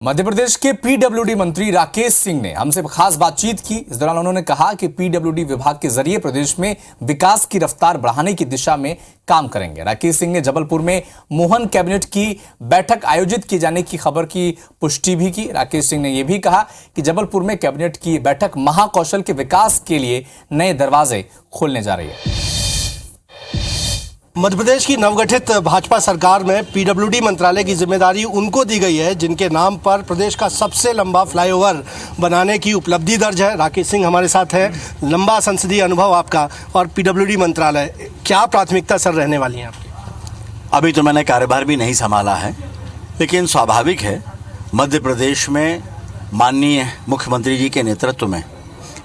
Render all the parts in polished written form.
मध्य प्रदेश के पीडब्ल्यूडी मंत्री राकेश सिंह ने हमसे खास बातचीत की। इस दौरान उन्होंने कहा कि पीडब्ल्यूडी विभाग के जरिए प्रदेश में विकास की रफ्तार बढ़ाने की दिशा में काम करेंगे। राकेश सिंह ने जबलपुर में मोहन कैबिनेट की बैठक आयोजित किए जाने की खबर की पुष्टि भी की। राकेश सिंह ने यह भी कहा कि जबलपुर में कैबिनेट की बैठक महाकौशल के विकास के लिए नए दरवाजे खोलने जा रही है। मध्य प्रदेश की नवगठित भाजपा सरकार में पीडब्ल्यूडी मंत्रालय की जिम्मेदारी उनको दी गई है जिनके नाम पर प्रदेश का सबसे लंबा फ्लाईओवर बनाने की उपलब्धि दर्ज है। राकेश सिंह हमारे साथ हैं। लंबा संसदीय अनुभव आपका और पीडब्ल्यूडी मंत्रालय, क्या प्राथमिकता सर रहने वाली है आपकी? अभी तो मैंने कार्यभार भी नहीं संभाला है, लेकिन स्वाभाविक है मध्य प्रदेश में माननीय मुख्यमंत्री जी के नेतृत्व में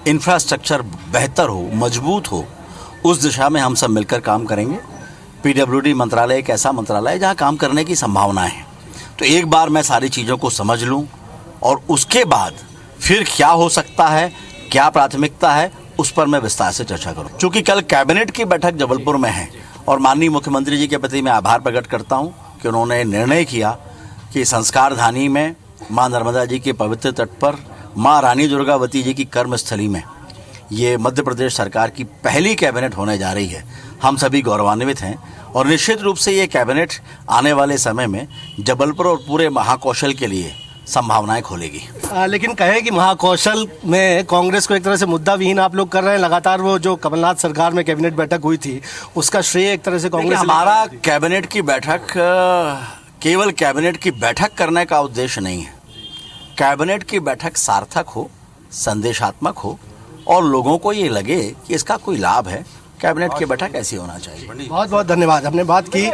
इंफ्रास्ट्रक्चर बेहतर हो, मजबूत हो, उस दिशा में हम सब मिलकर काम करेंगे। पीडब्ल्यूडी मंत्रालय एक ऐसा मंत्रालय है जहाँ काम करने की संभावना है। तो एक बार मैं सारी चीज़ों को समझ लूँ और उसके बाद फिर क्या हो सकता है, क्या प्राथमिकता है, उस पर मैं विस्तार से चर्चा करूँ। चूँकि कल कैबिनेट की बैठक जबलपुर में है और माननीय मुख्यमंत्री जी के प्रति मैं आभार प्रकट करता हूँ कि उन्होंने निर्णय किया कि संस्कार धानी में माँ नर्मदा जी के पवित्र तट पर माँ रानी दुर्गावती जी की कर्मस्थली में ये मध्य प्रदेश सरकार की पहली कैबिनेट होने जा रही है। हम सभी गौरवान्वित हैं और निश्चित रूप से ये कैबिनेट आने वाले समय में जबलपुर और पूरे महाकौशल के लिए संभावनाएं खोलेगी। लेकिन कहें कि महाकौशल में कांग्रेस को एक तरह से मुद्दा विहीन आप लोग कर रहे हैं। लगातार वो जो कमलनाथ सरकार में कैबिनेट बैठक हुई थी उसका श्रेय एक तरह से कांग्रेस। हमारा कैबिनेट की बैठक केवल कैबिनेट की बैठक करने का उद्देश्य नहीं है। कैबिनेट की बैठक सार्थक हो, संदेशात्मक हो और लोगों को ये लगे कि इसका कोई लाभ है। कैबिनेट की बैठक ऐसी होना चाहिए। बहुत बहुत धन्यवाद। हमने बात की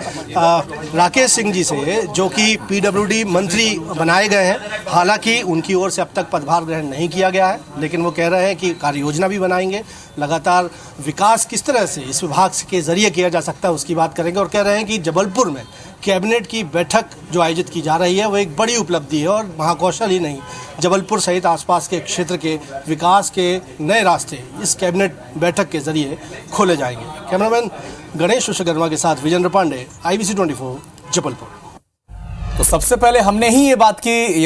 राकेश सिंह जी से, जो कि पीडब्ल्यूडी मंत्री बनाए गए हैं। हालांकि उनकी ओर से अब तक पदभार ग्रहण नहीं किया गया है, लेकिन वो कह रहे हैं कि कार्य योजना भी बनाएंगे। लगातार विकास किस तरह से इस विभाग के जरिए किया जा सकता है उसकी बात करेंगे और कह रहे हैं कि जबलपुर में कैबिनेट की बैठक जो आयोजित की जा रही है वो एक बड़ी उपलब्धि है और महाकौशल ही नहीं, जबलपुर सहित आसपास के क्षेत्र के विकास के नए रास्ते इस कैबिनेट बैठक के जरिए खोले जाएंगे। कैमरामैन गणेश विश्वकर्मा के साथ विजेंद्र पांडे, IBC 24 जबलपुर। तो सबसे पहले हमने ही ये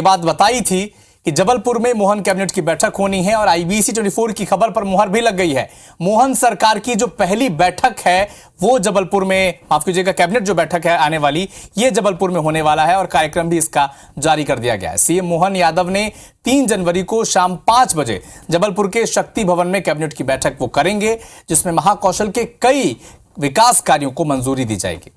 बात बताई थी कि जबलपुर में मोहन कैबिनेट की बैठक होनी है और IBC 24 की खबर पर मुहर भी लग गई है। मोहन सरकार की जो पहली बैठक है वो जबलपुर में, माफ कीजिएगा, कैबिनेट जो बैठक है आने वाली, ये जबलपुर में होने वाला है और कार्यक्रम भी इसका जारी कर दिया गया है। सीएम मोहन यादव ने 3 जनवरी को शाम 5 बजे जबलपुर के शक्ति भवन में कैबिनेट की बैठक वो करेंगे, जिसमें महाकौशल के कई विकास कार्यों को मंजूरी दी जाएगी।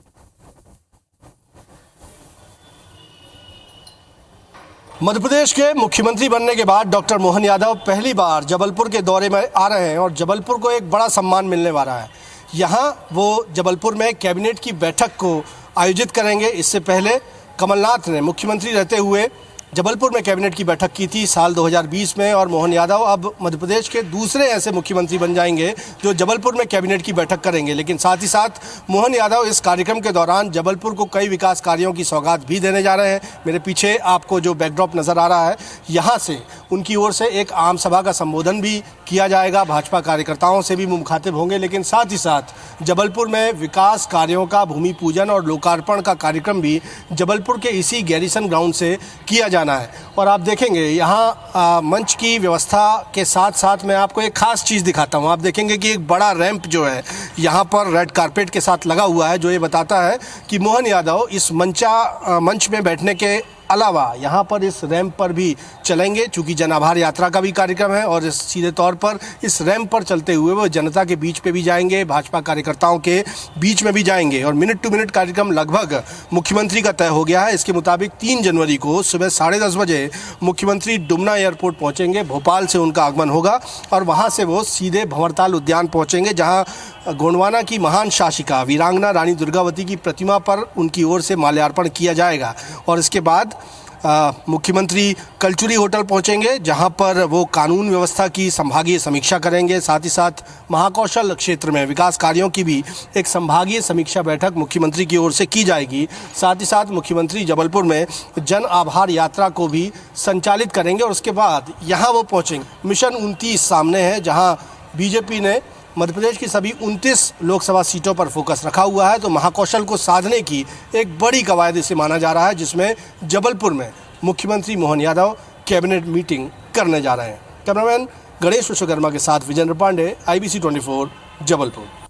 मध्य प्रदेश के मुख्यमंत्री बनने के बाद डॉक्टर मोहन यादव पहली बार जबलपुर के दौरे में आ रहे हैं और जबलपुर को एक बड़ा सम्मान मिलने वाला है। यहाँ वो जबलपुर में कैबिनेट की बैठक को आयोजित करेंगे। इससे पहले कमलनाथ ने मुख्यमंत्री रहते हुए जबलपुर में कैबिनेट की बैठक की थी साल 2020 में और मोहन यादव अब मध्य प्रदेश के दूसरे ऐसे मुख्यमंत्री बन जाएंगे जो जबलपुर में कैबिनेट की बैठक करेंगे। लेकिन साथ ही साथ मोहन यादव इस कार्यक्रम के दौरान जबलपुर को कई विकास कार्यों की सौगात भी देने जा रहे हैं। मेरे पीछे आपको जो बैकड्रॉप नज़र आ रहा है, यहाँ से उनकी ओर से एक आम सभा का संबोधन भी किया जाएगा। भाजपा कार्यकर्ताओं से भी मुखातिब होंगे, लेकिन साथ ही साथ जबलपुर में विकास कार्यों का भूमि पूजन और लोकार्पण का कार्यक्रम भी जबलपुर के इसी गैरिसन ग्राउंड से किया जाना है। और आप देखेंगे यहाँ मंच की व्यवस्था के साथ साथ मैं आपको एक खास चीज़ दिखाता हूँ। आप देखेंगे कि एक बड़ा रैंप जो है यहाँ पर रेड कारपेट के साथ लगा हुआ है, जो ये बताता है कि मोहन यादव इस मंच में बैठने के अलावा यहाँ पर इस रैंप पर भी चलेंगे। चूँकि जन आभार यात्रा का भी कार्यक्रम है और सीधे तौर पर इस रैंप पर चलते हुए वो जनता के बीच पे भी जाएंगे, भाजपा कार्यकर्ताओं के बीच में भी जाएंगे और मिनट टू मिनट कार्यक्रम लगभग मुख्यमंत्री का तय हो गया है। इसके मुताबिक 3 जनवरी को सुबह 10:30 बजे मुख्यमंत्री डुमना एयरपोर्ट पहुँचेंगे। भोपाल से उनका आगमन होगा और वहाँ से वो सीधे भंवरताल उद्यान पहुँचेंगे, जहाँ गोंडवाना की महान शासिका वीरांगना रानी दुर्गावती की प्रतिमा पर उनकी ओर से माल्यार्पण किया जाएगा। और इसके बाद मुख्यमंत्री कलचुरी होटल पहुंचेंगे, जहां पर वो कानून व्यवस्था की संभागीय समीक्षा करेंगे। साथ ही साथ महाकौशल क्षेत्र में विकास कार्यों की भी एक संभागीय समीक्षा बैठक मुख्यमंत्री की ओर से की जाएगी। साथ ही साथ मुख्यमंत्री जबलपुर में जन आभार यात्रा को भी संचालित करेंगे और उसके बाद यहाँ वो पहुँचेंगे। मिशन 29 सामने है, जहाँ बीजेपी ने मध्य प्रदेश की सभी 29 लोकसभा सीटों पर फोकस रखा हुआ है। तो महाकौशल को साधने की एक बड़ी कवायद इसे माना जा रहा है, जिसमें जबलपुर में मुख्यमंत्री मोहन यादव कैबिनेट मीटिंग करने जा रहे हैं। कैमरामैन गणेश विश्वकर्मा के साथ विजेंद्र पांडे, IBC 24 जबलपुर।